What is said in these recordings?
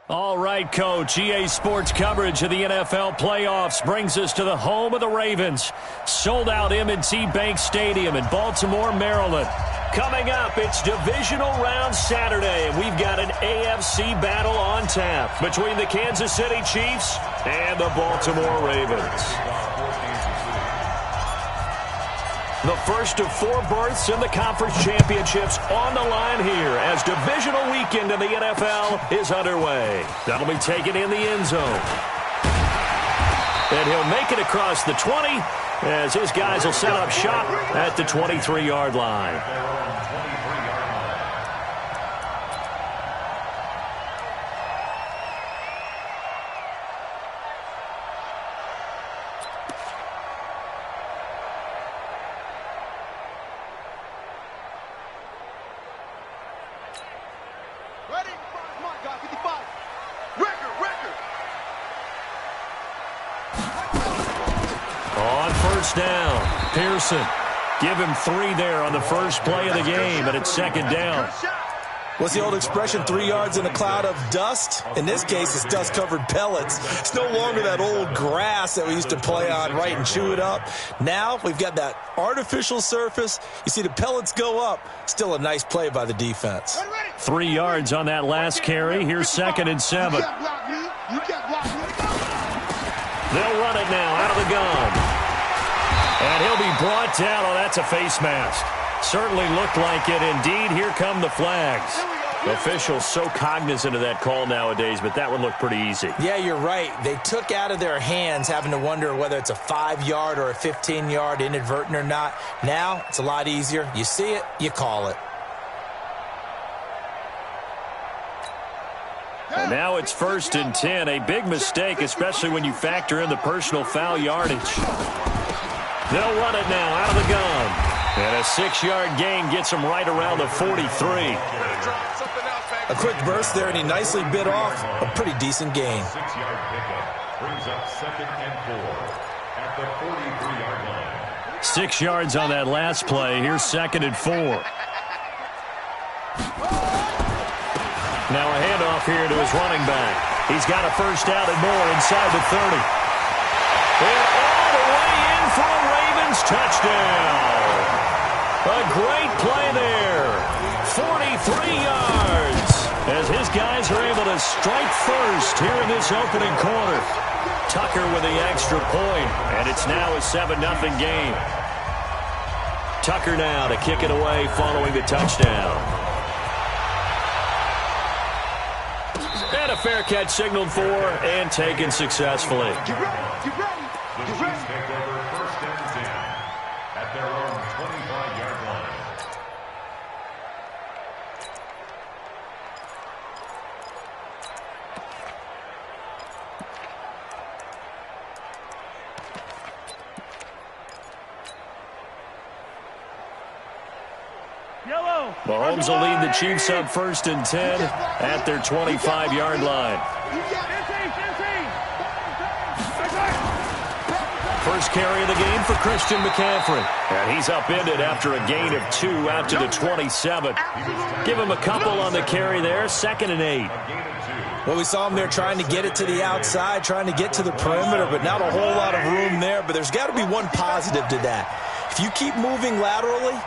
All right, Coach. EA Sports coverage of the NFL playoffs brings us to the home of the Ravens. Sold-out M&T Bank Stadium in Baltimore, Maryland. Coming up, it's Divisional Round Saturday, and we've got an AFC battle on tap between the Kansas City Chiefs and the Baltimore Ravens. The first of 4 berths in the conference championships on the line here as divisional weekend in the NFL is underway. That'll be taken in the end zone. And he'll make it across the 20 as his guys will set up shop at the 23-yard line. Down. Pearson. Give him 3 there on the first play of the game, and it's second down. What's the old expression, 3 yards in a cloud of dust? In this case, it's dust-covered pellets. It's no longer that old grass that we used to play on, right, and chew it up. Now we've got that artificial surface. You see the pellets go up. Still a nice play by the defense. 3 yards on that last carry. Here's second and 7. They'll run it now out of the gun. And he'll be brought down. Oh, that's a face mask. Certainly looked like it. Indeed, here come the flags. Officials so cognizant of that call nowadays, but that one looked pretty easy. Yeah, you're right. They took out of their hands having to wonder whether it's a 5-yard or a 15-yard inadvertent or not. Now, it's a lot easier. You see it, you call it. And now it's first and 10. A big mistake, especially when you factor in the personal foul yardage. They'll run it now out of the gun. And a 6-yard gain gets them right around the 43. A quick burst there, and he nicely bit off a pretty decent gain. 6-yard pickup brings up second and 4 at the 43-yard line. 6 yards on that last play. Here's second and 4. Now a handoff here to his running back. He's got a first down and more inside the 30. And all the way in for a Ravens touchdown. A great play there. 43 yards as his guys are able to strike first here in this opening quarter. Tucker with the extra point, and it's now a 7-0 game. Tucker now to kick it away following the touchdown. And a fair catch signaled for and taken successfully. The Chiefs take over first and 10 at their own 25-yard line. Mahomes will lead the Chiefs up first and 10 at their 25-yard line. First carry of the game for Christian McCaffrey. And he's upended after a gain of 2 out to the 27. Give him a couple on the carry there. Second and 8. Well, we saw him there trying to get it to the outside, trying to get to the perimeter, but not a whole lot of room there. But there's got to be one positive to that. If you keep moving laterally,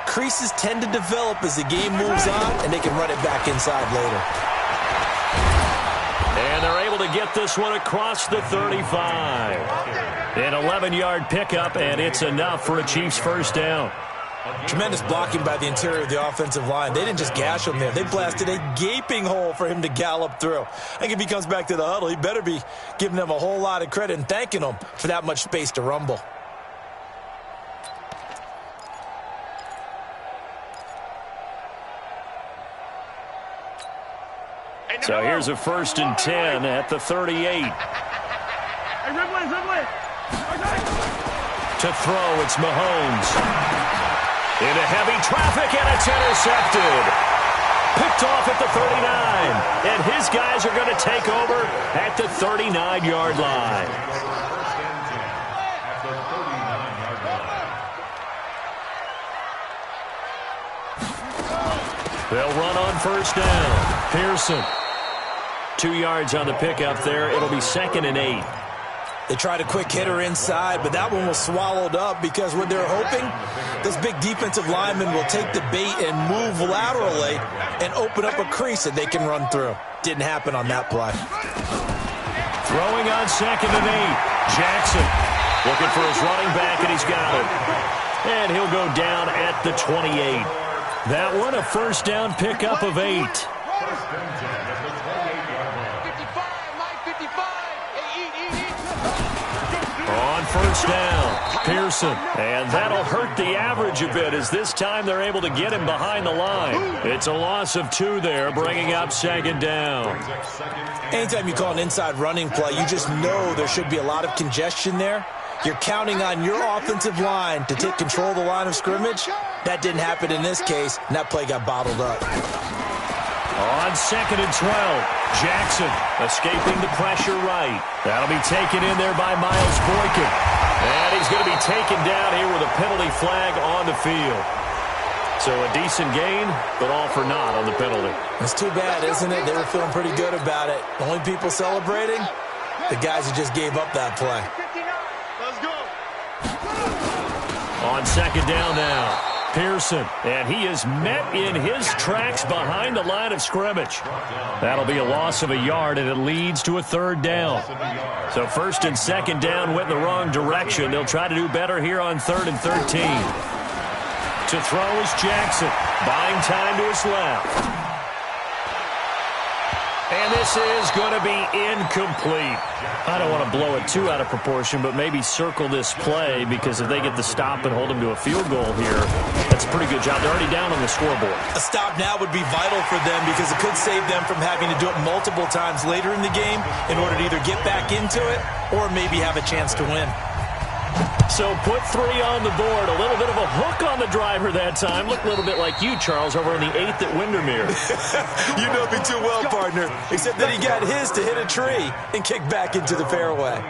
creases tend to develop as the game moves on, and they can run it back inside later. And they're able to get this one across the 35. An 11-yard pickup, and it's enough for a Chiefs first down. Tremendous blocking by the interior of the offensive line. They didn't just gash him there. They blasted a gaping hole for him to gallop through. I think if he comes back to the huddle, he better be giving them a whole lot of credit and thanking them for that much space to rumble. So here's a first and 10 at the 38. To throw, it's Mahomes. Into heavy traffic, and it's intercepted. Picked off at the 39. And his guys are going to take over at the 39-yard line. They'll run on first down. Pearson. 2 yards on the pickup there. It'll be 2nd and 8. They tried a quick hitter inside, but that one was swallowed up because what they're hoping, this big defensive lineman will take the bait and move laterally and open up a crease that they can run through. Didn't happen on that play. Throwing on 2nd and 8. Jackson looking for his running back, and he's got it. And he'll go down at the 28. That one a first down pickup of 8. On first down, Pearson. And that'll hurt the average a bit as this time they're able to get him behind the line. It's a loss of 2 there, bringing up 2nd down. Anytime you call an inside running play, you just know there should be a lot of congestion there. You're counting on your offensive line to take control of the line of scrimmage. That didn't happen in this case, and that play got bottled up. On 2nd and 12, Jackson escaping the pressure right. That'll be taken in there by Miles Boykin. And he's going to be taken down here with a penalty flag on the field. So a decent gain, but all for naught on the penalty. It's too bad, isn't it? They were feeling pretty good about it. The only people celebrating, the guys who just gave up that play. Let's go. On 2nd down now, Pearson, and he is met in his tracks behind the line of scrimmage. That'll be a loss of a yard, and it leads to a 3rd down. So 1st and 2nd down went in the wrong direction. They'll try to do better here on 3rd and 13. To throw is Jackson, buying time to his left. And this is going to be incomplete. I don't want to blow it too out of proportion, but maybe circle this play, because if they get the stop and hold them to a field goal here, that's a pretty good job. They're already down on the scoreboard. A stop now would be vital for them because it could save them from having to do it multiple times later in the game in order to either get back into it or maybe have a chance to win. So put 3 on the board. A little bit of a hook on the driver that time. Looked a little bit like you, Charles, over on the 8th at Windermere. You know me too well, partner, except that he got his to hit a tree and kick back into the fairway.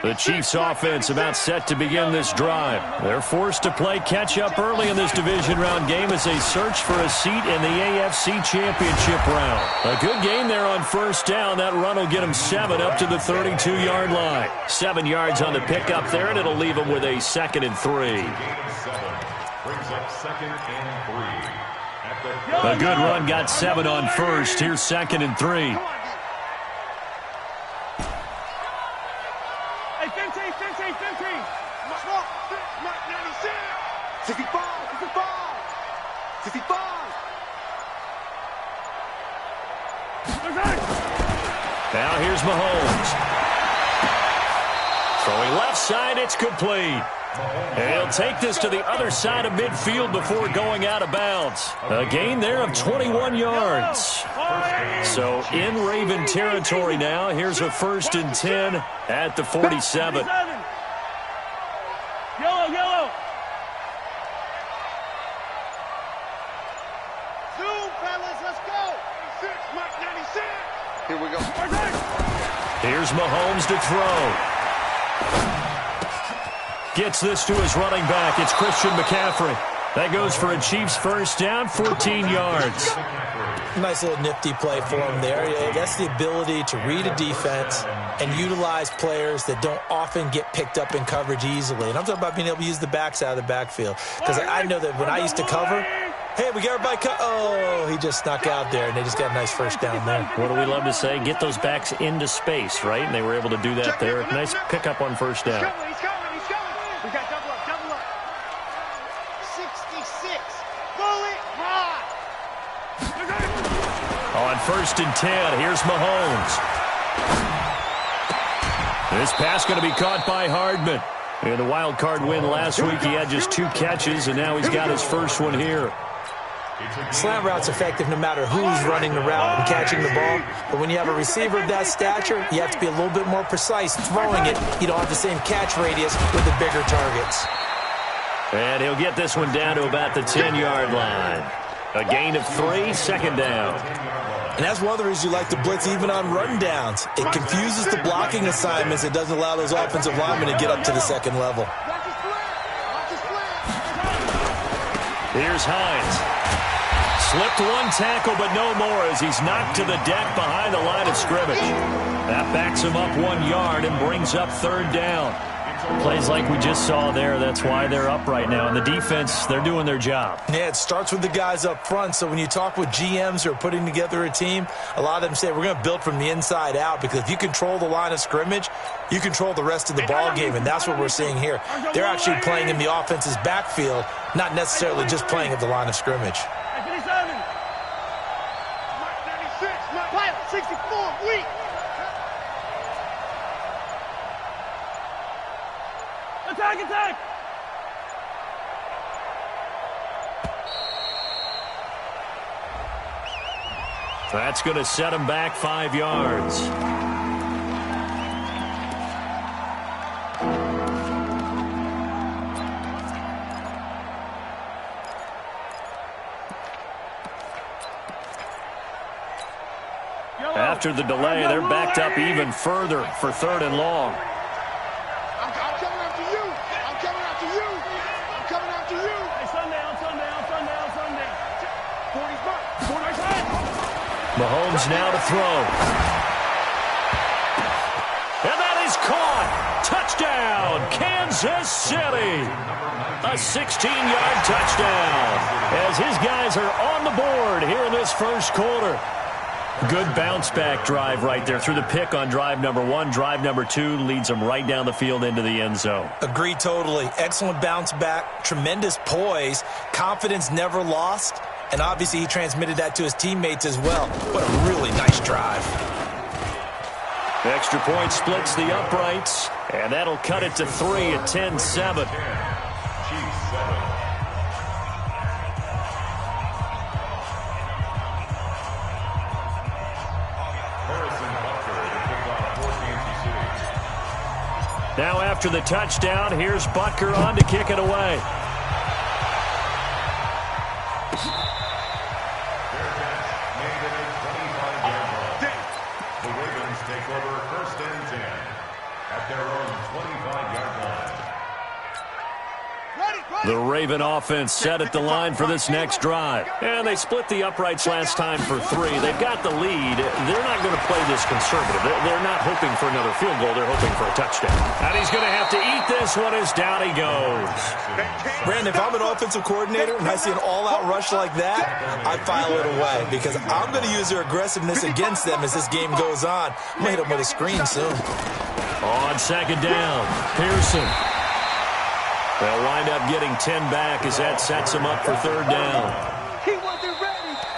The Chiefs' offense about set to begin this drive. They're forced to play catch-up early in this division round game as they search for a seat in the AFC Championship round. A good game there on first down. That run will get them 7 up to the 32-yard line. 7 yards on the pickup there, and it'll leave them with a 2nd and 3. Brings up 2nd and 3. A good run got 7 on first. Here's 2nd and 3. Now here's Mahomes. Throwing left side, it's complete. And he'll take this to the other side of midfield before going out of bounds. A gain there of 21 yards. So in Raven territory now. Here's a 1st and 10 at the 47. Yellow. Zoom, fellas, let's go. 96. Here we go. Here's Mahomes to throw. Gets this to his running back. It's Christian McCaffrey. That goes for a Chiefs first down, 14 yards. Nice little nifty play for him there. Yeah, that's the ability to read a defense and utilize players that don't often get picked up in coverage easily. And I'm talking about being able to use the backs out of the backfield. Because I know that when I used to cover, hey, we got everybody oh, he just snuck out there, and they just got a nice first down there. What do we love to say? Get those backs into space, right? And they were able to do that there. Nice pickup on first down. He's coming. We got double up. 66. Bullet rod. On 1st and 10, here's Mahomes. This pass going to be caught by Hardman. In the wild card win last week, he had just 2 catches, and now he's got his first one here. Slant route's effective no matter who's running the route and catching the ball. But when you have a receiver of that stature, you have to be a little bit more precise throwing it. You don't have the same catch radius with the bigger targets. And he'll get this one down to about the 10-yard line. A gain of 3, 2nd down. And that's one of the reasons you like to blitz even on run downs. It confuses the blocking assignments. It doesn't allow those offensive linemen to get up to the second level. Here's Hines. Slipped one tackle, but no more as he's knocked to the deck behind the line of scrimmage. That backs him up 1 yard and brings up third down. Plays like we just saw there. That's why they're up right now. And the defense, they're doing their job. Yeah, it starts with the guys up front. So when you talk with GMs who are putting together a team, a lot of them say we're going to build from the inside out, because if you control the line of scrimmage, you control the rest of the ball game, and that's what we're seeing here. They're actually playing in the offense's backfield, not necessarily just playing at the line of scrimmage. 64, weak. Attack! That's going to set him back 5 yards. After the delay, they're backed up even further for third and long. I'm coming after you. I'm coming after you. Hey, sundown. 40's back. 40's back. Mahomes now to throw. And that is caught. Touchdown, Kansas City. A 16-yard touchdown as his guys are on the board here in this first quarter. Good bounce-back drive right there through the pick on drive number 1. Drive number 2 leads them right down the field into the end zone. Agree totally. Excellent bounce back, tremendous poise, confidence never lost, and obviously he transmitted that to his teammates as well. What a really nice drive. Extra point splits the uprights, and that'll cut it to 3 at 10-7. Now after the touchdown, here's Butker on to kick it away. The Ravens take over first and 10 at their own 25-yard line. The Raven offense set at the line for this next drive. And they split the uprights last time for 3. They've got the lead. They're not going to play this conservative. They're not hoping for another field goal. They're hoping for a touchdown. And he's going to have to eat this one as down he goes. Brandon, if I'm an offensive coordinator and I see an all-out rush like that, I file it away, because I'm going to use their aggressiveness against them as this game goes on. I'm going to hit them with a screen soon. On second down, Pearson. They'll wind up getting 10 back as that sets them up for third down.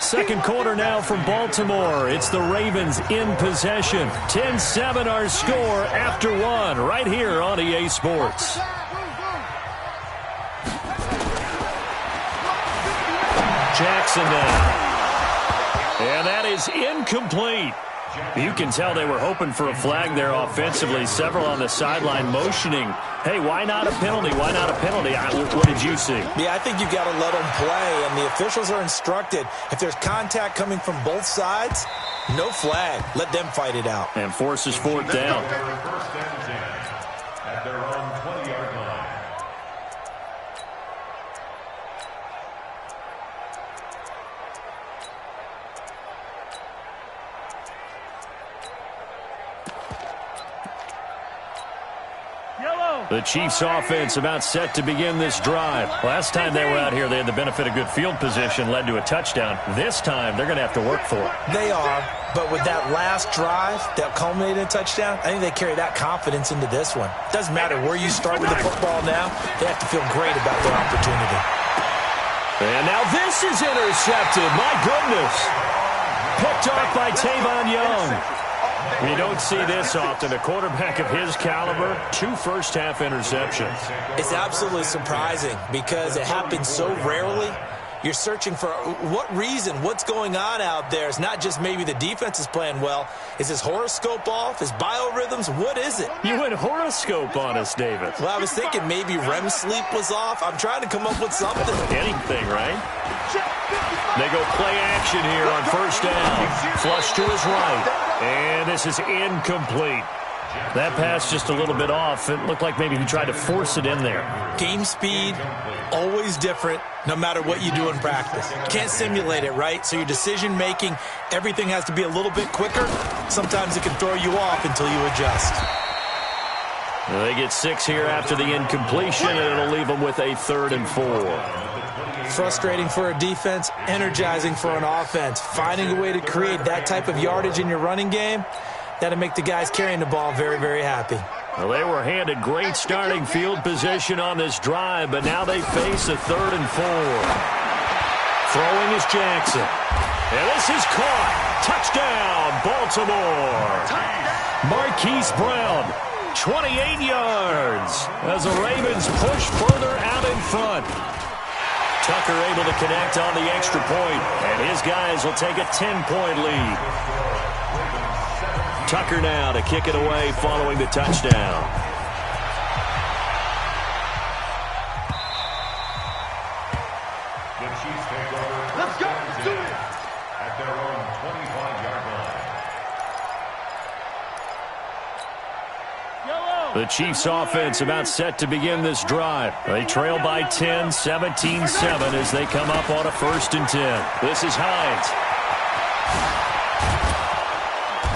Second quarter now from Baltimore. It's the Ravens in possession. 10-7 our score after 1 right here on EA Sports. Jackson down. And that is incomplete. You can tell they were hoping for a flag there offensively. Several on the sideline motioning, hey, why not a penalty? Why not a penalty? What did you see? Yeah, I think you've got to let them play, and the officials are instructed. If there's contact coming from both sides, no flag. Let them fight it out. And forces fourth down. First and 10 at their own 20-yard line. The Chiefs offense about set to begin this drive. Last time they were out here, they had the benefit of good field position, led to a touchdown. This time, they're going to have to work for it. They are, but with that last drive that culminated in a touchdown, I think they carry that confidence into this one. Doesn't matter where you start with the football now, they have to feel great about their opportunity. And now this is intercepted. My goodness. Picked off by Tavon Young. You don't see this often. A quarterback of his caliber, 2 first-half interceptions. It's absolutely surprising because it happens so rarely. You're searching for what reason, what's going on out there. It's not just maybe the defense is playing well. Is his horoscope off? His biorhythms? What is it? You went horoscope on us, David. Well, I was thinking maybe REM sleep was off. I'm trying to come up with something. Anything, right? They go play action here on first down. Flush to his right. And this is incomplete. That pass just a little bit off. It looked like maybe he tried to force it in there. Game speed, always different, no matter what you do in practice. You can't simulate it, right? So your decision-making, everything has to be a little bit quicker. Sometimes it can throw you off until you adjust. They get 6 here after the incompletion, and it'll leave them with a 3rd and 4. Frustrating for a defense, energizing for an offense. Finding a way to create that type of yardage in your running game, that'll make the guys carrying the ball very, very happy. Well, they were handed great starting field position on this drive, but now they face a 3rd and 4. Throwing is Jackson. And this is caught. Touchdown, Baltimore. Marquise Brown, 28 yards as the Ravens push further out in front. Tucker able to connect on the extra point, and his guys will take a 10-point lead. Tucker now to kick it away following the touchdown. The Chiefs take over. Let's go. Let's do it. At their own 25-yard line. The Chiefs offense about set to begin this drive. They trail by 10, 17-7 as they come up on a 1st and 10. This is Hines.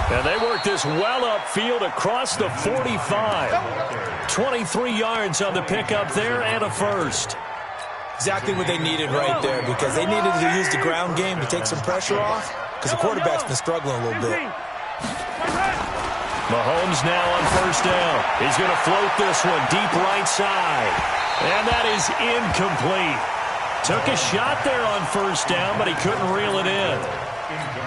And they work this well upfield across the 45. 23 yards on the pickup there and a 1st. Exactly what they needed right there, because they needed to use the ground game to take some pressure off, because the quarterback's been struggling a little bit. Mahomes now on 1st down. He's going to float this one deep right side. And that is incomplete. Took a shot there on 1st down, but he couldn't reel it in.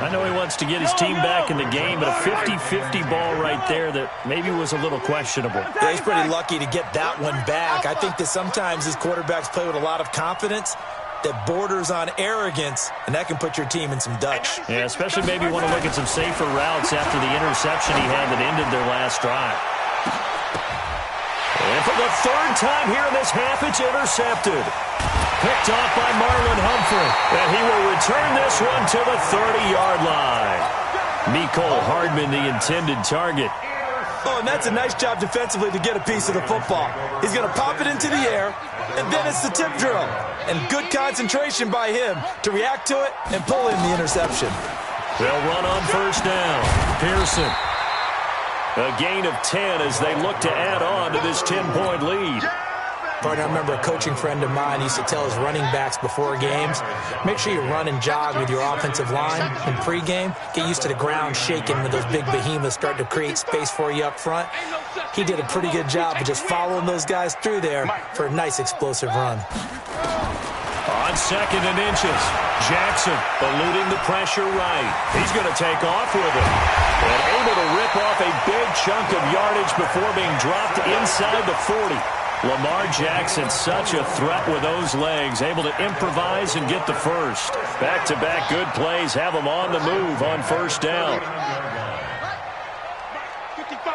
I know he wants to get his team back in the game, but a 50-50 ball right there that maybe was a little questionable. Yeah, he's pretty lucky to get that one back. I think that sometimes these quarterbacks play with a lot of confidence that borders on arrogance, and that can put your team in some Dutch. Yeah, especially maybe want to look at some safer routes after the interception he had that ended their last drive. And for the 3rd time here in this half, it's intercepted. Picked off by Marlon Humphrey. And he will return this one to the 30-yard line. Mecole Hardman, the intended target. Oh, and that's a nice job defensively to get a piece of the football. He's going to pop it into the air, and then it's the tip drill. And good concentration by him to react to it and pull in the interception. They'll run on 1st down. Pearson. A gain of 10 as they look to add on to this 10-point lead. Partner, I remember a coaching friend of mine used to tell his running backs before games, make sure you run and jog with your offensive line in pregame. Get used to the ground shaking when those big behemoths start to create space for you up front. He did a pretty good job of just following those guys through there for a nice explosive run. On 2nd and inches, Jackson eluding the pressure right. He's going to take off with it. And able to rip off a big chunk of yardage before being dropped inside the 40. Lamar Jackson, such a threat with those legs, able to improvise and get the 1st. Back-to-back good plays have him on the move on 1st down. 55,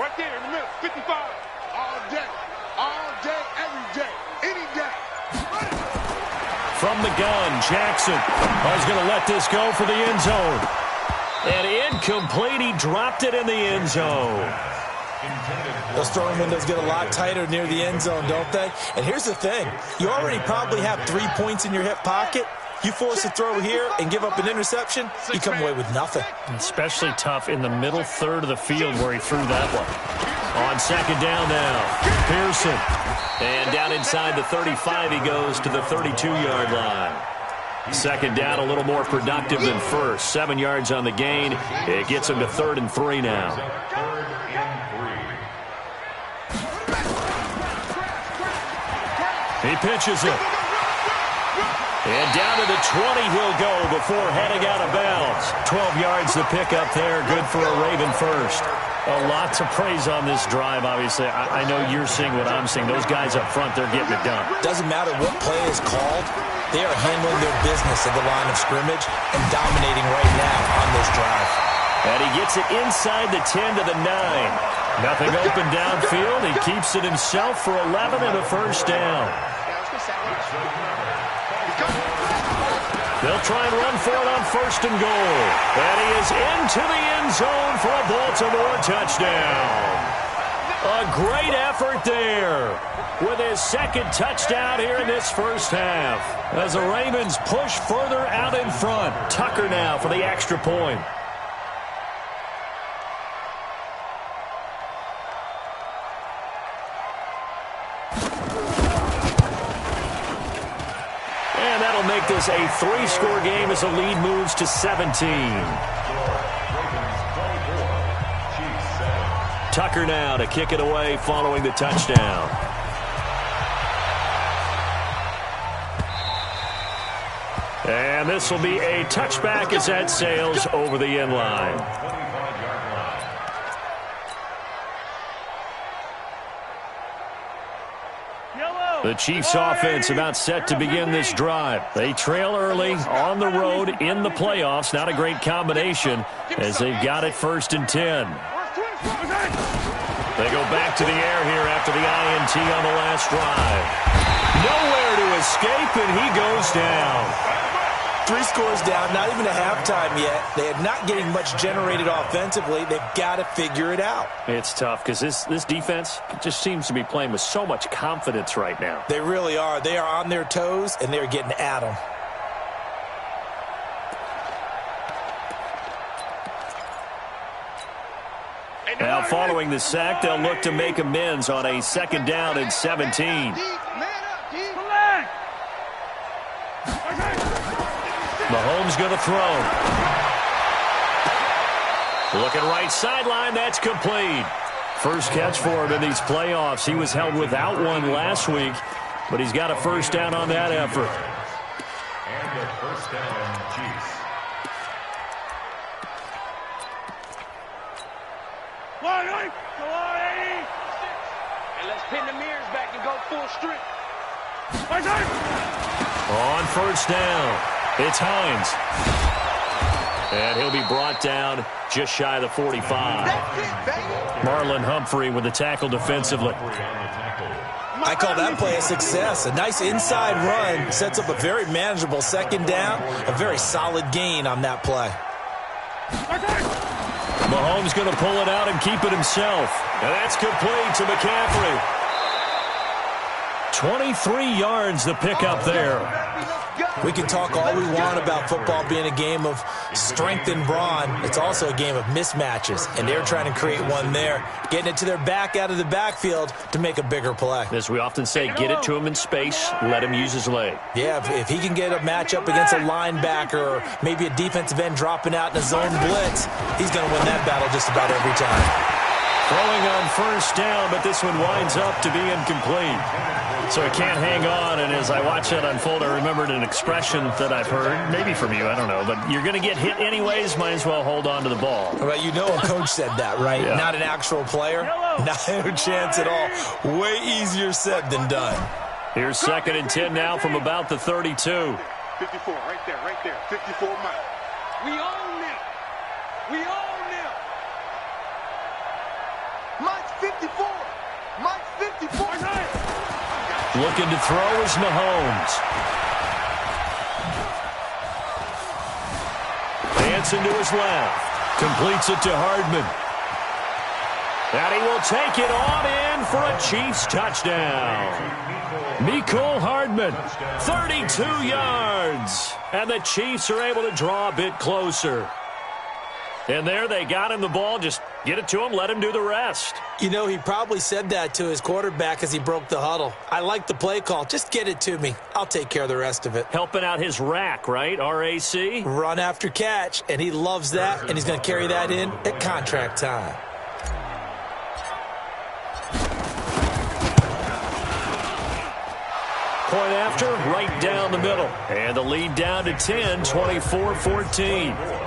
right there in the middle, 55. All day, every day, any day. From the gun, Jackson is going to let this go for the end zone. And incomplete, he dropped it in the end zone. Those throwing windows get a lot tighter near the end zone, don't they? And here's the thing. You already probably have 3 points in your hip pocket. You force a throw here and give up an interception, you come away with nothing. Especially tough in the middle 3rd of the field where he threw that one. On 2nd down now, Pearson. And down inside the 35, he goes to the 32-yard line. 2nd down, a little more productive than 1st. 7 yards on the gain. It gets him to 3rd and 3 now. He pitches it. And down to the 20 he'll go before heading out of bounds. 12 yards to pick up there. Good for a Raven 1st. A lot to praise on this drive, obviously. I know you're seeing what I'm seeing. Those guys up front, they're getting it done. Doesn't matter what play is called. They are handling their business at the line of scrimmage and dominating right now on this drive. And he gets it inside the 10 to the 9. Nothing open downfield. He keeps it himself for 11 and a 1st down. They'll try and run for it on 1st and goal. And he is into the end zone for a Baltimore touchdown. A great effort there with his 2nd touchdown here in this first half. As the Ravens push further out in front. Tucker now for the extra point. And that'll make this a 3-score game as the lead moves to 17. Tucker now to kick it away following the touchdown. And this will be a touchback as that sails over the end line. The Chiefs offense about set to begin this drive. They trail early on the road in the playoffs. Not a great combination as they've got it 1st and 10. They go back to the air here after the INT on the last drive. Nowhere to escape, and he goes down. 3 scores down, not even a halftime yet. They are not getting much generated offensively. They've got to figure it out. It's tough because this defense just seems to be playing with so much confidence right now. They really are. They are on their toes, and they're getting at them. Now, following the sack, they'll look to make amends on a 2nd down and 17. Mahomes going to throw. Looking right sideline, that's complete. First catch for him in these playoffs. He was held without one last week, but he's got a 1st down on that effort. And a 1st down, Chiefs. And let's pin the mirrors back and go full strip. On 1st down, it's Hines. And he'll be brought down just shy of the 45. Marlon Humphrey with the tackle defensively. I call that play a success. A nice inside run sets up a very manageable 2nd down. A very solid gain on that play. Mahomes going to pull it out and keep it himself. And that's complete to McCaffrey. 23 yards the pickup there. We can talk all we want about football being a game of strength and brawn. It's also a game of mismatches, and they're trying to create one there, getting it to their back out of the backfield to make a bigger play. As we often say, get it to him in space, let him use his leg. Yeah, if he can get a matchup against a linebacker or maybe a defensive end dropping out in a zone blitz, he's going to win that battle just about every time. Throwing on 1st down, but this one winds up to be incomplete. So he can't hang on, and as I watch that unfold, I remembered an expression that I've heard, maybe from you, I don't know, but you're going to get hit anyways, might as well hold on to the ball. Well, you know a coach said that, right? Yeah. Not an actual player. Not a chance at all. Way easier said than done. Here's 2nd and 10 now from about the 32. 54, right there. 54 miles. We own them. We own them. Mike's 54. Mike's 54. Looking to throw is Mahomes. Dancing to his left. Completes it to Hardman. And he will take it on in for a Chiefs touchdown. Mecole Hardman, 32 yards. And the Chiefs are able to draw a bit closer. And there they got him the ball. Just get it to him, let him do the rest. You know, he probably said that to his quarterback as he broke the huddle. I like the play call. Just get it to me. I'll take care of the rest of it. Helping out his rack, right? RAC? Run after catch, and he loves that, and he's going to carry that in at contract time. Point after, right down the middle. And the lead down to 10, 24-14.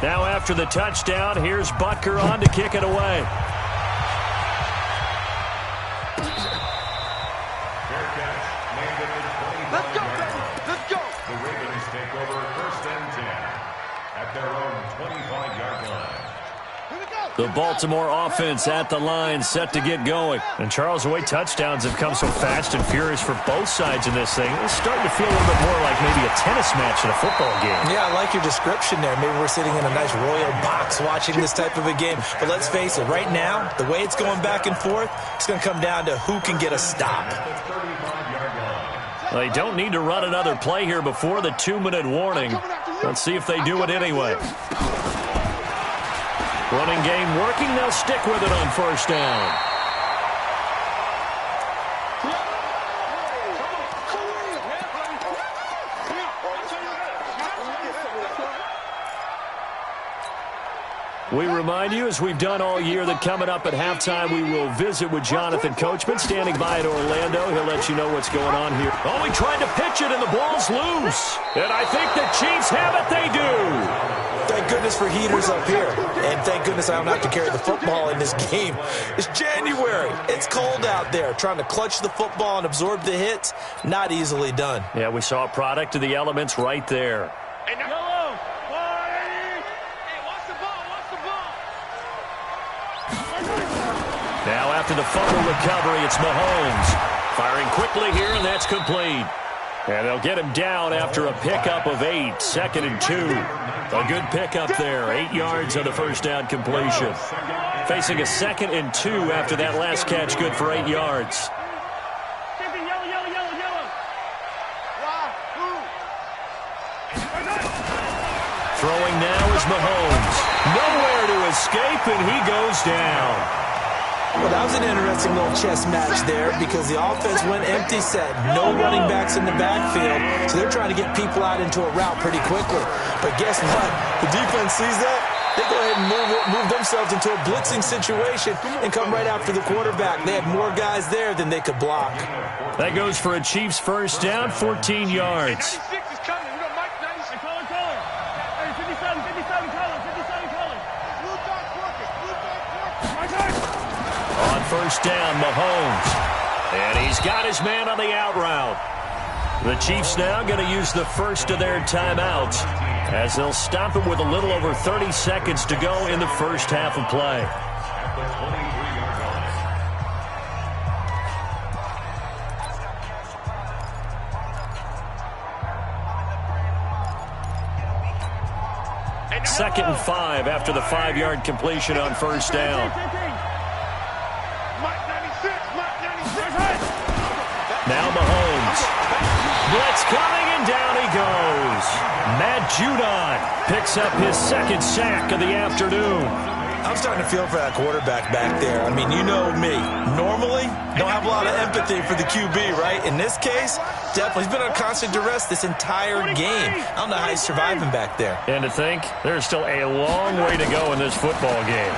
Now after the touchdown, here's Butker on to kick it away. Let's go, baby. Let's go. The Ravens take over 1st and 10 at their own 25-yard line. Here we go. The Baltimore offense at the line, set to get going. And Charles, the way touchdowns have come so fast and furious for both sides in this thing, it's starting to feel a little bit more like maybe a tennis match in a football game. Yeah, I like your description there. Maybe we're sitting in a nice royal box watching this type of a game. But let's face it, right now, the way it's going back and forth, it's going to come down to who can get a stop. They don't need to run another play here before the 2-minute warning. Let's see if they do it anyway. Running game working. They'll stick with it on first down. We remind you, as we've done all year, that coming up at halftime, we will visit with Jonathan Coachman, standing by in Orlando. He'll let you know what's going on here. Oh, he tried to pitch it, and the ball's loose. And I think the Chiefs have it. They do. Thank goodness for heaters up here. And thank goodness I don't have to carry the football in this game. It's January. It's cold out there. Trying to clutch the football and absorb the hits, not easily done. Yeah, we saw a product of the elements right there. Now after the fumble recovery, it's Mahomes. Firing quickly here, and that's complete. And they'll get him down after a pickup of 8, 2nd and 2. A good pickup there, 8 yards on the first down completion. Facing a 2nd and 2 after that last catch, good for 8 yards. Throwing now is Mahomes. Nowhere to escape, and he goes down. Well, that was an interesting little chess match there because the offense went empty set. No running backs in the backfield, so they're trying to get people out into a route pretty quickly. But guess what? The defense sees that. They go ahead and move themselves into a blitzing situation and come right after the quarterback. They had more guys there than they could block. That goes for a Chiefs first down, 14 yards. On first down, Mahomes. And he's got his man on the out route. The Chiefs now going to use the first of their timeouts as they'll stop it with a little over 30 seconds to go in the first half of play. Second and 5 after the 5-yard completion on first down. Now Mahomes. Blitz coming, and down he goes. Matt Judon picks up his 2nd sack of the afternoon. I'm starting to feel for that quarterback back there. I mean, you know me. Normally, don't have a lot of empathy for the QB, right? In this case, definitely. He's been on constant duress this entire game. I don't know how he's surviving back there. And to think, there's still a long way to go in this football game.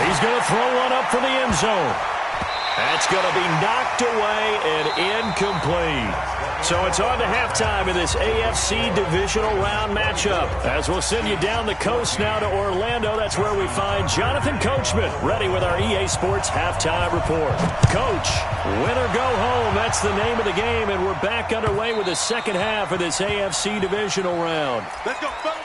He's going to throw one up for the end zone. That's going to be knocked away and incomplete. So it's on to halftime in this AFC divisional round matchup. As we'll send you down the coast now to Orlando, that's where we find Jonathan Coachman, ready with our EA Sports halftime report. Coach, win or go home, that's the name of the game, and we're back underway with the second half of this AFC divisional round. Let's go, fellas.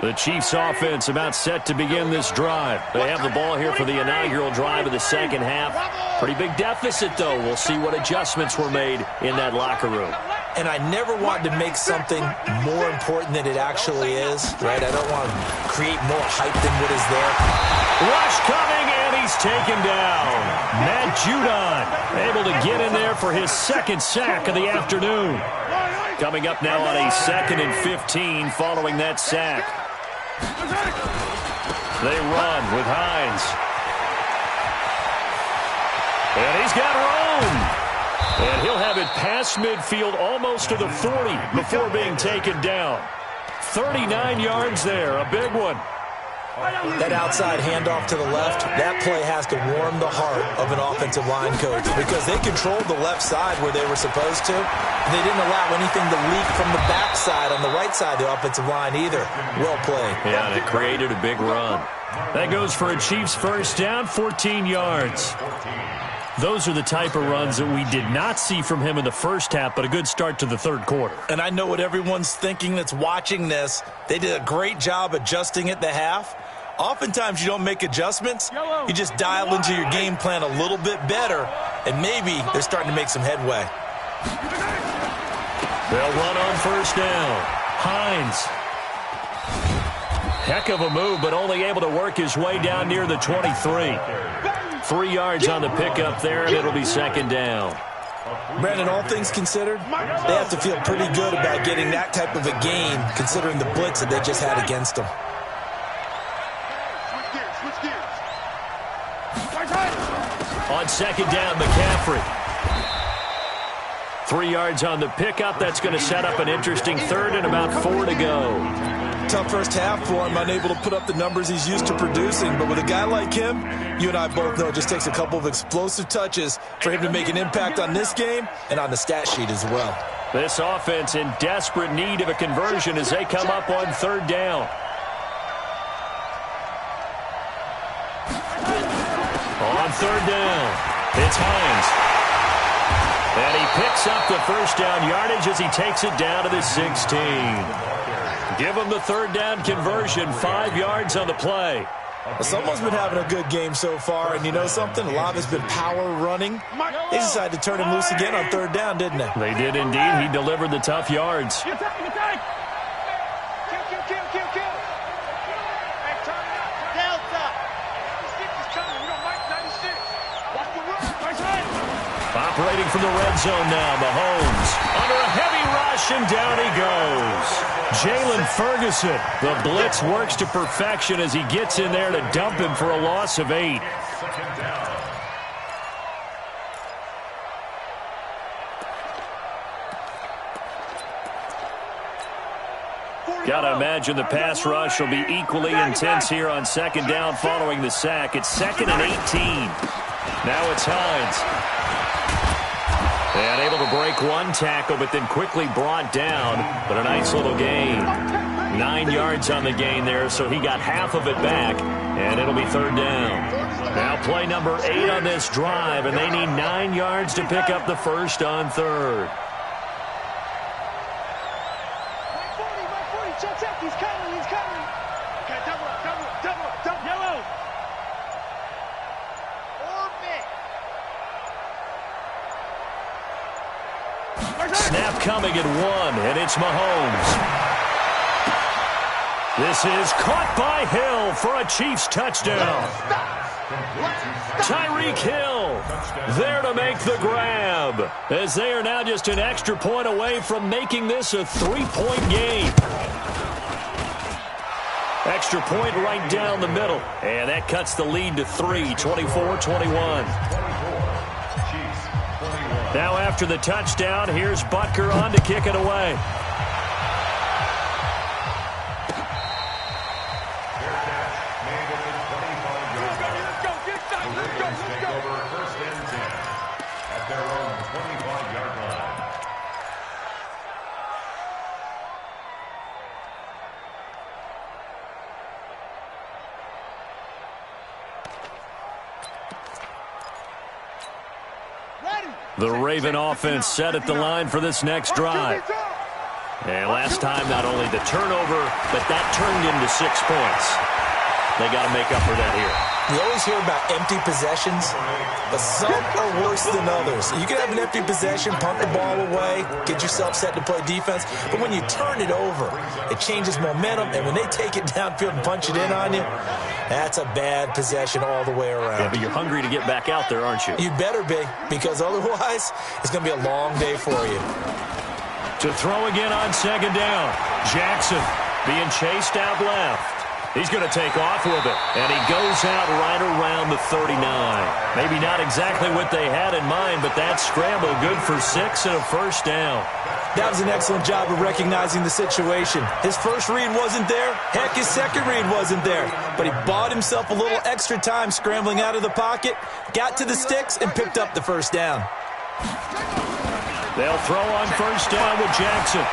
The Chiefs offense about set to begin this drive. They have the ball here for the inaugural drive of the second half. Pretty big deficit, though. We'll see what adjustments were made in that locker room. And I never want to make something more important than it actually is, right? I don't want to create more hype than what is there. Rush coming, and he's taken down. Matt Judon able to get in there for his 2nd sack of the afternoon. Coming up now on a 2nd and 15 following that sack. They run with Hines. And he's got room. And he'll have it past midfield almost to the 40 before being taken down. 39 yards there, a big one. That outside handoff to the left, that play has to warm the heart of an offensive line coach because they controlled the left side where they were supposed to. They didn't allow anything to leak from the backside on the right side of the offensive line either. Well played. Yeah, and it created a big run. That goes for a Chiefs first down, 14 yards. Those are the type of runs that we did not see from him in the first half, but a good start to the third quarter. And I know what everyone's thinking that's watching this. They did a great job adjusting at the half. Oftentimes you don't make adjustments. You just dial into your game plan a little bit better, and maybe they're starting to make some headway. They'll run on first down. Hines. Heck of a move, but only able to work his way down near the 23. 3 yards on the pickup there, and it'll be second down. Brandon, all things considered, they have to feel pretty good about getting that type of a gain, considering the blitz that they just had against them. On second down, McCaffrey. 3 yards on the pickup. That's going to set up an interesting third and about 4 to go. Tough first half for him, unable to put up the numbers he's used to producing. But with a guy like him, you and I both know it just takes a couple of explosive touches for him to make an impact on this game and on the stat sheet as well. This offense in desperate need of a conversion as they come up on third down. On third down, it's Hines. And he picks up the first down yardage as he takes it down to the 16. Give him the third down conversion, 5 yards on the play. Well, someone's been having a good game so far, and you know something? A lot of it's been power running. They decided to turn him loose again on third down, didn't they? They did indeed. He delivered the tough yards. Kill. Hey, turn it up. Delta. 96 is coming. We don't like 96. Watch the run. Operating from the red zone now, Mahomes. Under a heavy rush, and down he goes. Jalen Ferguson. The blitz works to perfection as he gets in there to dump him for a loss of 8. Gotta imagine the pass rush will be equally intense here on second down following the sack. It's 2nd and 18. Now it's Hines. And able to break one tackle, but then quickly brought down. But a nice little gain. 9 yards on the gain there, so he got half of it back, and it'll be third down. Now play number 8 on this drive, and they need 9 yards to pick up the first on third. He's coming. Okay, double up. Yellow. Snap coming at 1, and it's Mahomes. This is caught by Hill for a Chiefs touchdown. Tyreek Hill there to make the grab, as they are now just an extra point away from making this a 3-point game. Extra point right down the middle, and that cuts the lead to 3, 24-21. Now after the touchdown, here's Butker on to kick it away. The Raven offense set at the line for this next drive. And last time, not only the turnover, but that turned into 6 points. They got to make up for that here. You always hear about empty possessions, but some are worse than others. You can have an empty possession, punt the ball away, get yourself set to play defense, but when you turn it over, it changes momentum, and when they take it downfield and punch it in on you, that's a bad possession all the way around. Yeah, but you're hungry to get back out there, aren't you? You better be, because otherwise, it's going to be a long day for you. To throw again on second down. Jackson being chased out left. He's going to take off with it, and he goes out right around the 39. Maybe not exactly what they had in mind, but that scramble good for 6 and a first down. That was an excellent job of recognizing the situation. His first read wasn't there. Heck, his second read wasn't there. But he bought himself a little extra time scrambling out of the pocket, got to the sticks, and picked up the first down. They'll throw on first down with Jackson.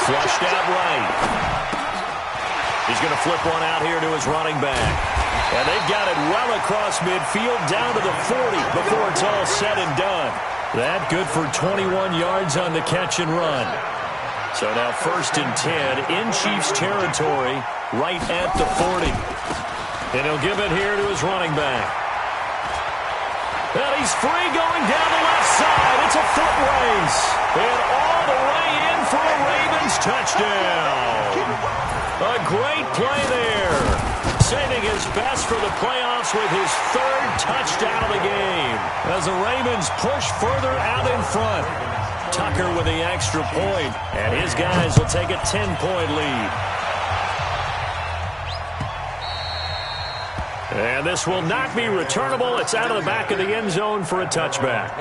Flushed out right. He's going to flip one out here to his running back. And they've got it well across midfield down to the 40 before it's all said and done. That good for 21 yards on the catch and run. So now 1st and 10 in Chiefs territory right at the 40. And he'll give it here to his running back. And he's free going down the left side. It's a foot race. And all the way in for a Ravens touchdown. A great play there. Saving his best for the playoffs with his 3rd touchdown of the game. As the Ravens push further out in front. Tucker with the extra point. And his guys will take a 10-point lead. And this will not be returnable. It's out of the back of the end zone for a touchback.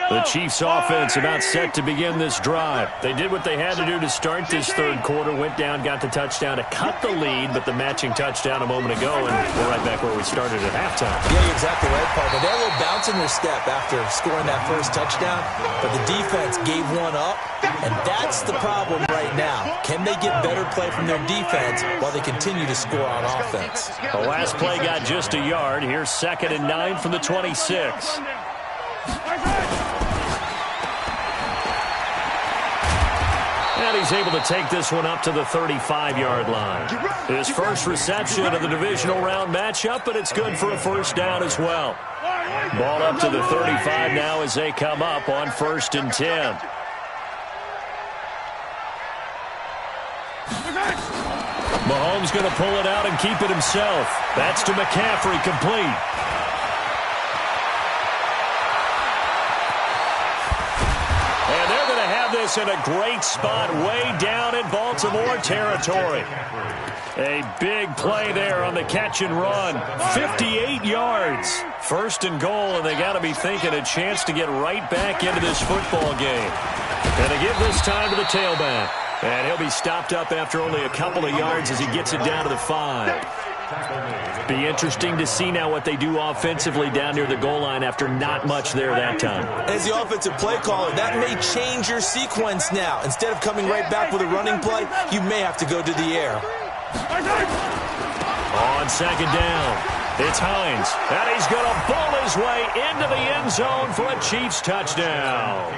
The Chiefs offense about set to begin this drive. They did what they had to do to start this 3rd quarter, went down, got the touchdown to cut the lead, but the matching touchdown a moment ago, and we're right back where we started at halftime. Yeah, you're exactly right, partner. They had a little bounce in their step after scoring that first touchdown, but the defense gave one up, and that's the problem right now. Can they get better play from their defense while they continue to score on offense? The last play got just a yard. Here's 2nd and 9 from the 26. And he's able to take this one up to the 35-yard line. His first reception of the divisional round matchup, but it's good for a first down as well. Ball up to the 35 now as they come up on 1st and 10. Mahomes going to pull it out and keep it himself. That's to McCaffrey, complete. In a great spot way down in Baltimore territory. A big play there on the catch and run. 58 yards. 1st and goal, and they got to be thinking a chance to get right back into this football game. And they give this time to the tailback. And he'll be stopped up after only a couple of yards as he gets it down to the 5. Be interesting to see now what they do offensively down near the goal line after not much there that time. As the offensive play caller, that may change your sequence now. Instead of coming right back with a running play, you may have to go to the air. On 2nd down, it's Hines. And he's going to bowl his way into the end zone for a Chiefs touchdown.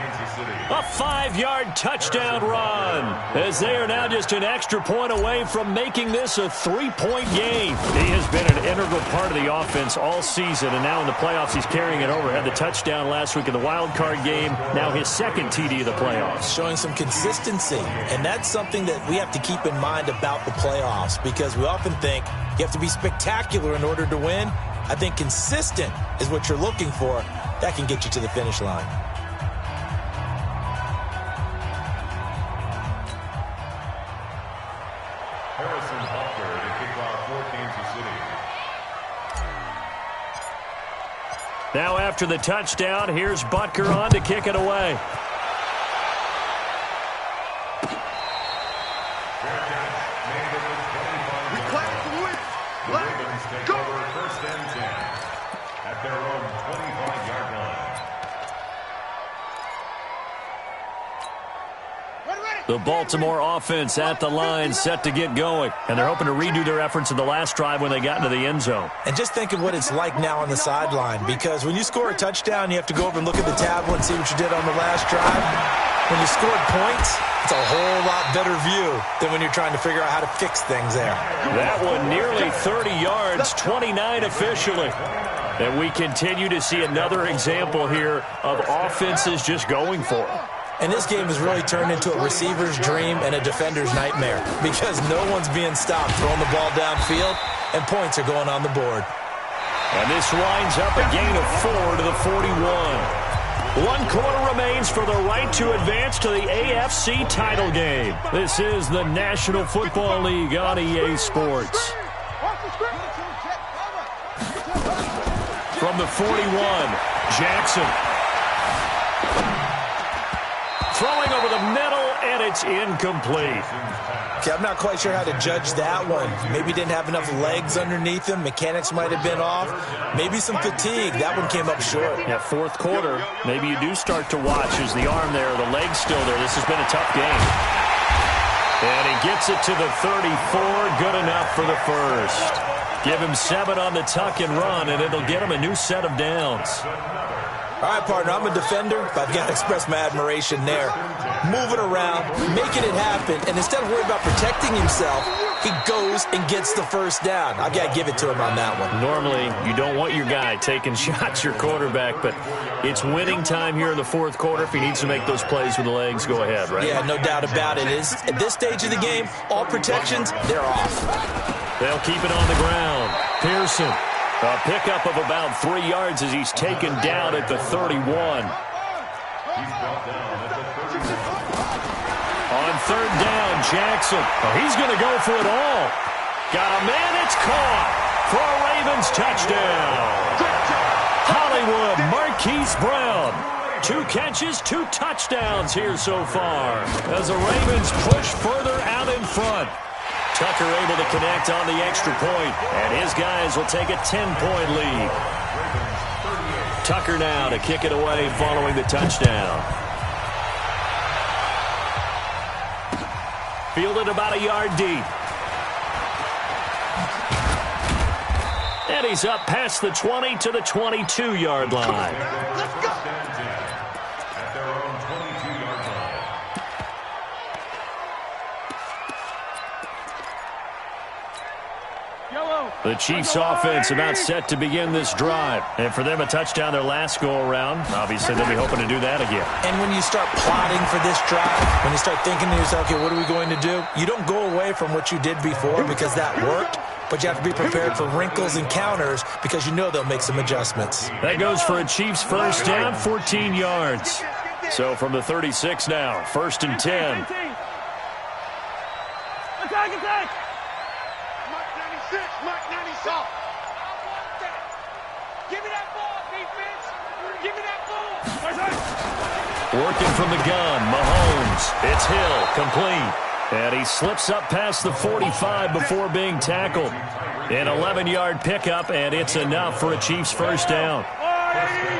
A 5-yard touchdown run, as they are now just an extra point away from making this a 3-point game. He has been an integral part of the offense all season, and now in the playoffs he's carrying it over. Had the touchdown last week in the wild card game, now his 2nd TD of the playoffs. Showing some consistency, and that's something that we have to keep in mind about the playoffs, because we often think you have to be spectacular in order to win. I think consistent is what you're looking for. That can get you to the finish line. Now after the touchdown, here's Butker on to kick it away. The Baltimore offense at the line, set to get going. And they're hoping to redo their efforts in the last drive when they got into the end zone. And just think of what it's like now on the sideline, because when you score a touchdown, you have to go over and look at the tablet and see what you did on the last drive. When you scored points, it's a whole lot better view than when you're trying to figure out how to fix things there. That one nearly 30 yards, 29 officially. And we continue to see another example here of offenses just going for it. And this game has really turned into a receiver's dream and a defender's nightmare, because no one's being stopped throwing the ball downfield. and points are going on the board. And this winds up a gain of 4 to the 41. 1 quarter remains for the right to advance to the AFC title game. This is the National Football League on EA Sports. From the 41, Jackson. Throwing over the middle, and it's incomplete. Okay, I'm not quite sure how to judge that one. Maybe didn't have enough legs underneath him. Mechanics might have been off. Maybe some fatigue. That one came up short. Yeah, fourth quarter, maybe you do start to watch as the arm there, the leg's still there. This has been a tough game. And he gets it to the 34. Good enough for the first. Give him 7 on the tuck and run, and it'll get him a new set of downs. All right, partner, I'm a defender, but I've got to express my admiration there. Moving around, making it happen, and instead of worrying about protecting himself, he goes and gets the first down. I've got to give it to him on that one. Normally, you don't want your guy taking shots, your quarterback, but it's winning time here in the fourth quarter. If he needs to make those plays with the legs, go ahead, right? Yeah, no doubt about it. At this stage of the game, all protections, they're off. They'll keep it on the ground. Pearson. A pickup of about 3 yards as he's taken down at the 31. On third down, Jackson. Oh, he's going to go for it all. Got a man, it's caught for a Ravens touchdown. Hollywood Marquise Brown. 2 catches, 2 touchdowns here so far as the Ravens push further out in front. Tucker able to connect on the extra point, and his guys will take a 10-point lead. Tucker now to kick it away following the touchdown. Fielded about a yard deep. And he's up past the 20 to the 22-yard line. Let's go. At their own 22-yard line. The Chiefs' offense about set to begin this drive. And for them, a touchdown their last go-around. Obviously, they'll be hoping to do that again. And when you start plotting for this drive, when you start thinking to yourself, okay, what are we going to do? You don't go away from what you did before because that worked, but you have to be prepared for wrinkles and counters because you know they'll make some adjustments. That goes for a Chiefs first down, 14 yards. So from the 36 now, 1st and 10. Attack! Mike 96, Mike 96. Give me that ball, defense. Give me that ball. Working from the gun, Mahomes. It's Hill, complete. And he slips up past the 45 before being tackled. An 11-yard pickup, and it's enough for a Chiefs first down.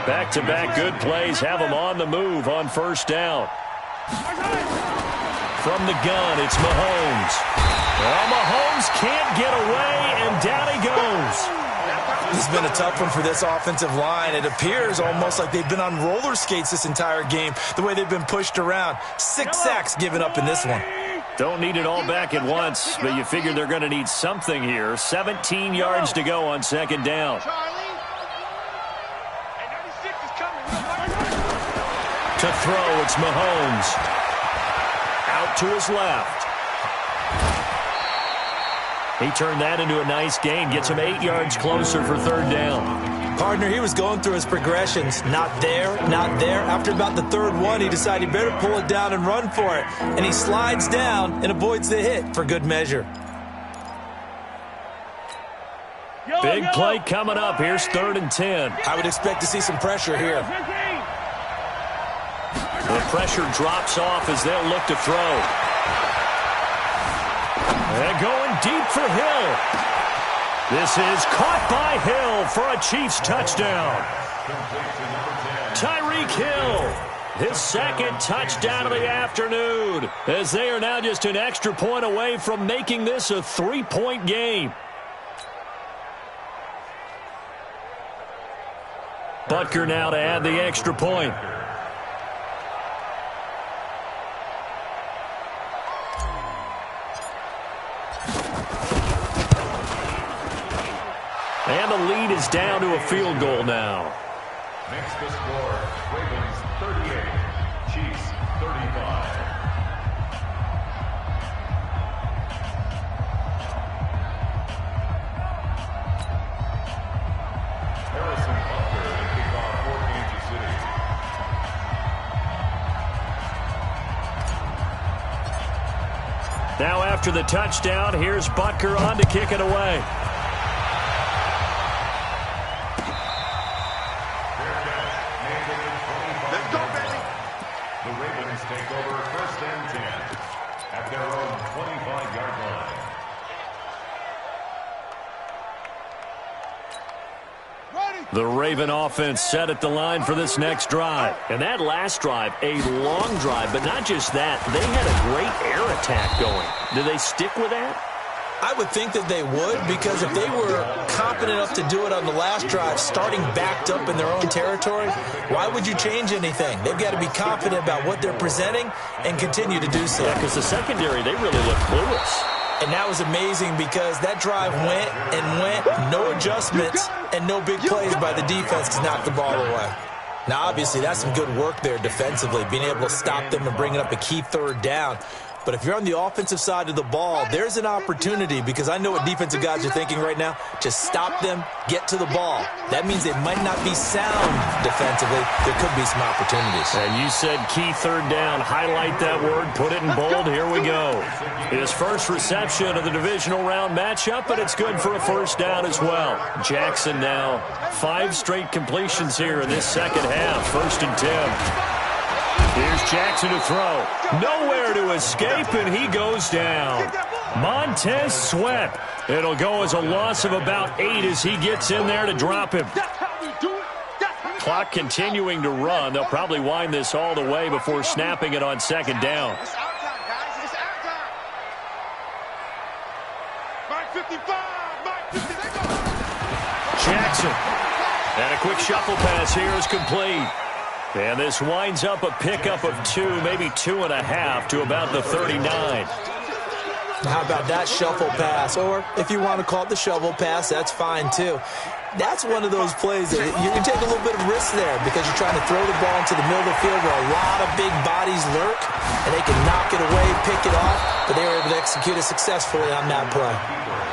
Back-to-back good plays have them on the move on first down. From the gun, it's Mahomes. Well, Mahomes can't get away, and down he goes. This has been a tough one for this offensive line. It appears almost like they've been on roller skates this entire game, the way they've been pushed around. 6 sacks given up in this one. Don't need it all back at once, but you figure they're going to need something here. 17 yards to go on second down. To throw, it's Mahomes. Out to his left. He turned that into a nice gain. Gets him 8 yards closer for third down. Partner, he was going through his progressions. Not there, not there. After about the third one, he decided he better pull it down and run for it. And he slides down and avoids the hit for good measure. Big play coming up. Here's 3rd and 10. I would expect to see some pressure here. The pressure drops off as they'll look to throw. And going deep for Hill. This is caught by Hill for a Chiefs touchdown. Tyreek Hill, his 2nd touchdown of the afternoon, as they are now just an extra point away from making this a 3-point game. Butker now to add the extra point. And the lead is down to a field goal now. Makes the score Ravens 38, Chiefs 35. After the touchdown, here's Butker on to kick it away. Let's go, baby. The Ravens take over 1st and 10 at their own 25-yard line. The Raven offense set at the line for this next drive. And that last drive, a long drive, but not just that. They had a great air attack going. Do they stick with that? I would think that they would, because if they were competent enough to do it on the last drive, starting backed up in their own territory, why would you change anything? They've got to be confident about what they're presenting and continue to do so. Yeah, because the secondary, they really look clueless. And that was amazing because that drive went and went, no adjustments, and no big plays by the defense to knock the ball away. Now, obviously, that's some good work there defensively, being able to stop them and bringing up a key 3rd down. But if you're on the offensive side of the ball, there's an opportunity, because I know what defensive guys are thinking right now. Just stop them, get to the ball. That means they might not be sound defensively. There could be some opportunities. And you said key 3rd down. Highlight that word. Put it in bold. Here we go. His first reception of the divisional round matchup, but it's good for a 1st down as well. Jackson now 5 straight completions here in this second half. 1st and 10. Here's Jackson to throw. Nowhere to escape, and he goes down. Montez Sweat. It'll go as a loss of about 8 as he gets in there to drop him. Clock continuing to run. They'll probably wind this all the way before snapping it on 2nd down. It's our time, guys. It's our time. Mike 55. Mike 50. Jackson. And a quick shuffle pass here is complete. And this winds up a pickup of 2, maybe 2.5 to about the 39. How about that shuffle pass? Or if you want to call it the shovel pass, that's fine too. That's one of those plays that you can take a little bit of risk there, because you're trying to throw the ball into the middle of the field where a lot of big bodies lurk, and they can knock it away, pick it off, but they were able to execute it successfully on that play.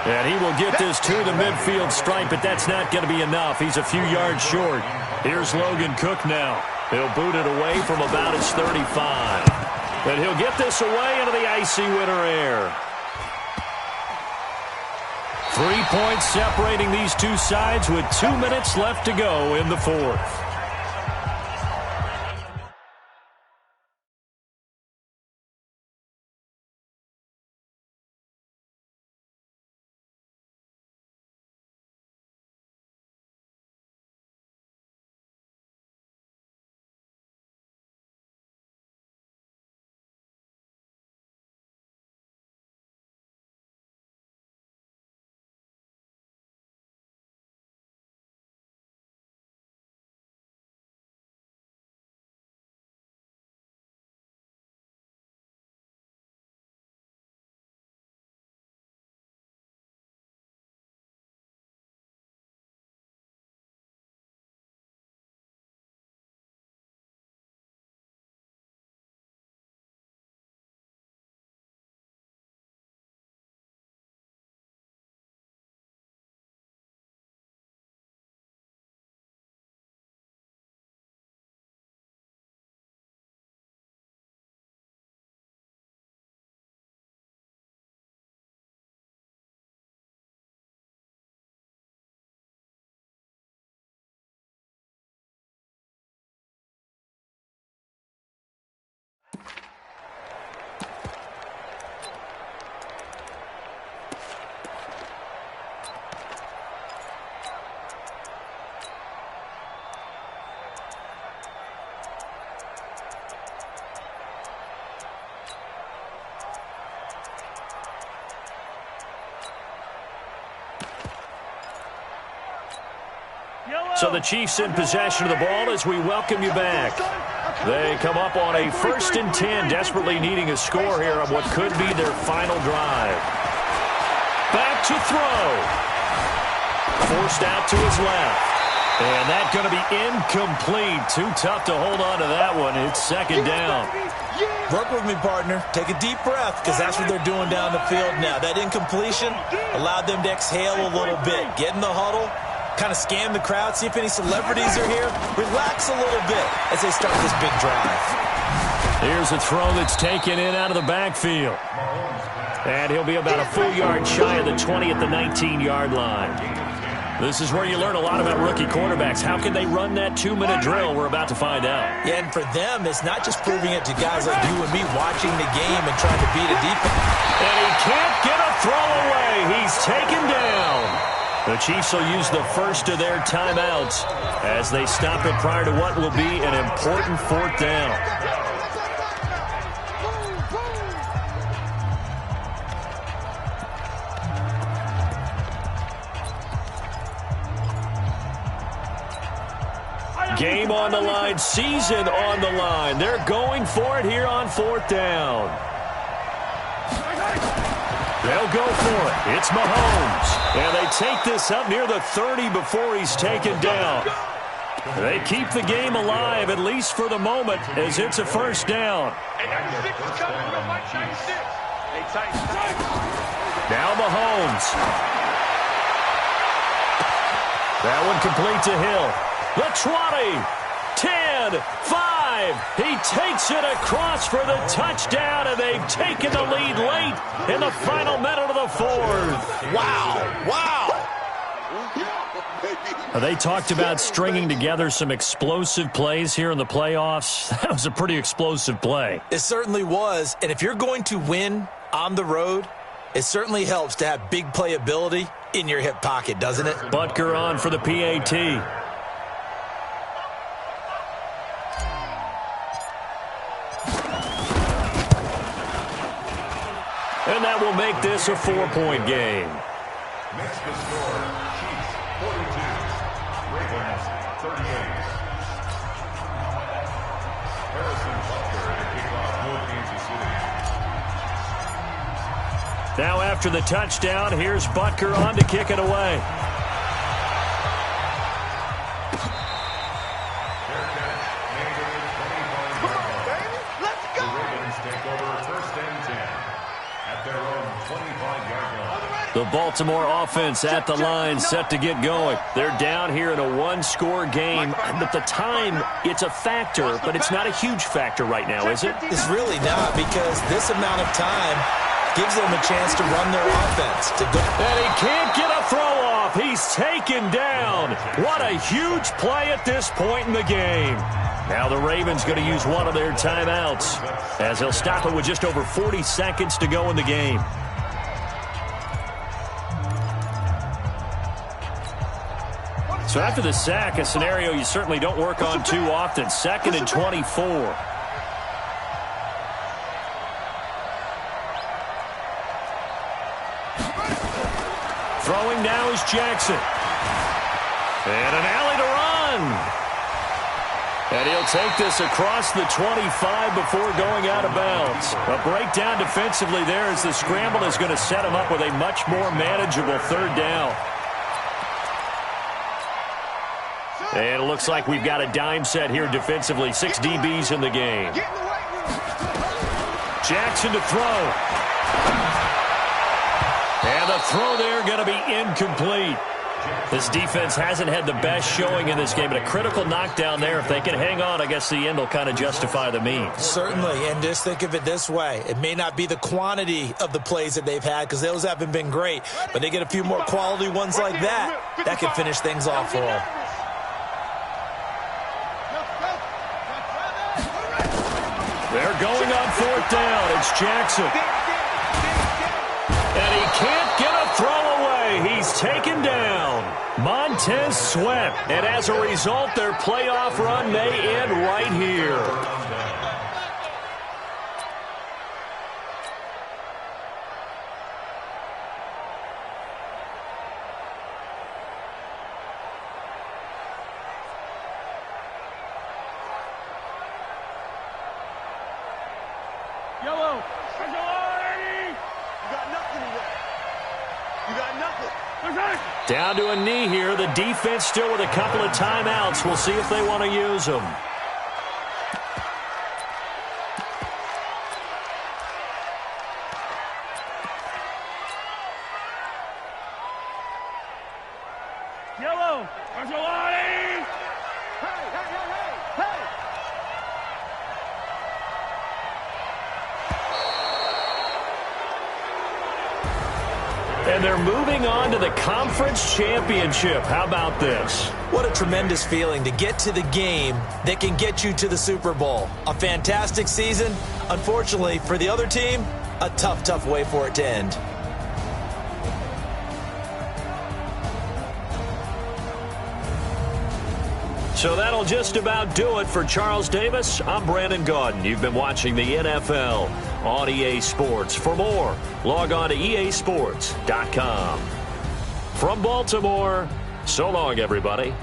And he will get this to the midfield stripe, but that's not going to be enough. He's a few yards short. Here's Logan Cook now. He'll boot it away from about his 35. And he'll get this away into the icy winter air. 3 points separating these two sides with 2 minutes left to go in the 4th. So the Chiefs in possession of the ball as we welcome you back. They come up on a 1st and 10, desperately needing a score here on what could be their final drive. Back to throw. Forced out to his left. And that's going to be incomplete. Too tough to hold on to that one. It's 2nd down. Work with me, partner. Take a deep breath, because that's what they're doing down the field now. That incompletion allowed them to exhale a little bit. Get in the huddle, kind of scan the crowd, see if any celebrities are here. Relax a little bit as they start this big drive. Here's a throw that's taken in out of the backfield. And he'll be about a full yard shy of the 20 at the 19-yard line. This is where you learn a lot about rookie quarterbacks. How can they run that 2-minute drill? We're about to find out. Yeah, and for them, it's not just proving it to guys like you and me watching the game and trying to beat a defense. And he can't get a throw away. He's taken down. The Chiefs will use the first of their timeouts as they stop it prior to what will be an important fourth down. Game on the line, season on the line. They're going for it here on fourth down. They'll go for it. It's Mahomes. And they take this up near the 30 before he's taken down. They keep the game alive, at least for the moment, as it's a first down. Now Mahomes. That one complete to Hill. The 20, 10, 5. He takes it across for the touchdown, and they've taken the lead late in the final minute of the fourth. Wow, wow. They talked about stringing together some explosive plays here in the playoffs. That was a pretty explosive play. It certainly was, and if you're going to win on the road, it certainly helps to have big playability in your hip pocket, doesn't it? Butker on for the PAT. And that will make this a 4-point game. Next to score, Chiefs 42, Ravens 38. Harrison Butker to kick off for Kansas City. Now after the touchdown, here's Butker on to kick it away. Their catch made at the 25-yard line. Let's The go! Ravens take over first and 10 at their own 25-yard line. The Baltimore offense at the line, set to get going. They're down here in a one-score game. But the time, it's a factor, but it's not a huge factor right now, is it? It's really not, because this amount of time gives them a chance to run their offense. And he can't get a throw off. He's taken down. What a huge play at this point in the game. Now the Ravens going to use one of their timeouts as they'll stop it with just over 40 seconds to go in the game. So after the sack, a scenario you certainly don't work on too often. 2nd and 24. Throwing now is Jackson. And an alley to run. And he'll take this across the 25 before going out of bounds. A breakdown defensively there as the scramble is going to set him up with a much more manageable third down. And it looks like we've got a dime set here defensively. 6 DBs in the game. Jackson to throw. And the throw there going to be incomplete. This defense hasn't had the best showing in this game, but a critical knockdown there. If they can hang on, I guess the end will kind of justify the means. Certainly, and just think of it this way. It may not be the quantity of the plays that they've had, because those haven't been great, but they get a few more quality ones like that, that can finish things off for them. They're going on fourth down. It's Jackson. And he can't get a throw away. He's taken down. Montez Sweat. And as a result, their playoff run may end right here. Yellow. You got nothing today. You got nothing. Down to a knee here. The defense still with a couple of timeouts. We'll see if they want to use them. Yellow. Hey, hey, hey, hey, hey. And they're moving on to the conference championship. How about this? What a tremendous feeling to get to the game that can get you to the Super Bowl. A fantastic season. Unfortunately, for the other team, a tough, tough way for it to end. So that'll just about do it for Charles Davis. I'm Brandon Gaudin. You've been watching the NFL on EA Sports. For more, log on to easports.com. From Baltimore, so long, everybody.